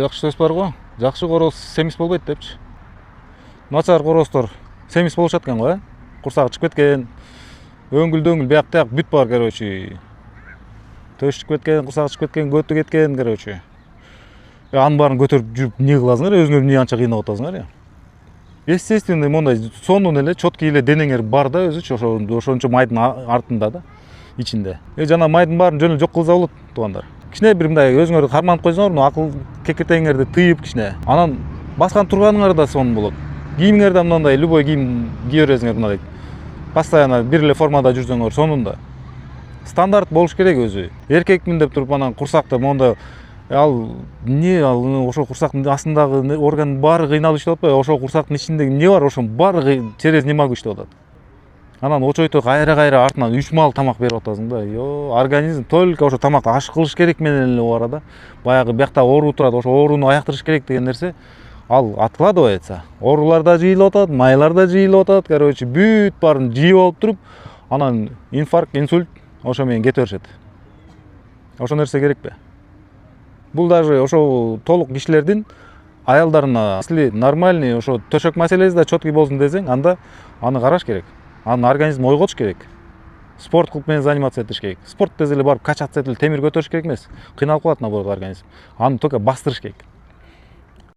Жакшы сөз бар го. Жакшы короз семиз болбойт депчи. Начар короздор семиз болушат экен го, курсагы чыгып кеткен. Өңгүл бияк тияк бүт бар, короче. Төш чыгып кеткен, курсагы чыгып кеткен, көтү кеткен, короче. Анын баарын көтөрүп жүрүп эмне кыласыңар? Өзүңөр эмне анча кыйнап атасыңар? Естественно, мондай сонун эле чоткий эле денеңер бар да, өзүчү ошончо майдын артында да, ичинде. Жана майдын баарын жөн эле жок кылса болот, туугандар. Кичине бир мындай өзүңөр карманып койсоңор, мына акыл кекетеңерди тыйып кичине. Анан баскан турганыңар да сонун болот. Кийимиңер да мындай любой кийим кие бересиңер мындай. Постоянно бир эле формада жүрсөңөр сонун да. Стандарт болуш керек өзү. Эркекмин деп туруп анан курсакта монда ал ошо курсактын астындагы органдын баары кыйналып иштеп атпайбы? Ошо курсактын ичинде эмне бар? Ошонун баары через немагы иштеп атат. Анан очойто кайра артынан 3 маал тамак берип атасың да. Организм только ошо тамакты аш кылыш керек менен эле бара да. Баягы биякта оору турат, ошо ооруну аяктырыш керек деген нерсе ал откладывается. Оорулар да жыйылып атат, майлар да жыйылып атат, короче, бүт баарын жыйып алып туруп, анан инфаркт, инсульт ошо менен кете беришет. Ошо нерсе керекпи? Бул даже ошо толук кишилердин аялдарына, если нормальный ошо төшөк маселеси да чоткий болсун десең, анда аны караш керек. Анын организмин ойготуш керек. Спорт кылып менен заниматься этиш керек. Спорт десе эле барып качаться этип темир көтөрүш керек эмес. Кыйналып калат набор организм. Аны только бастырыш керек.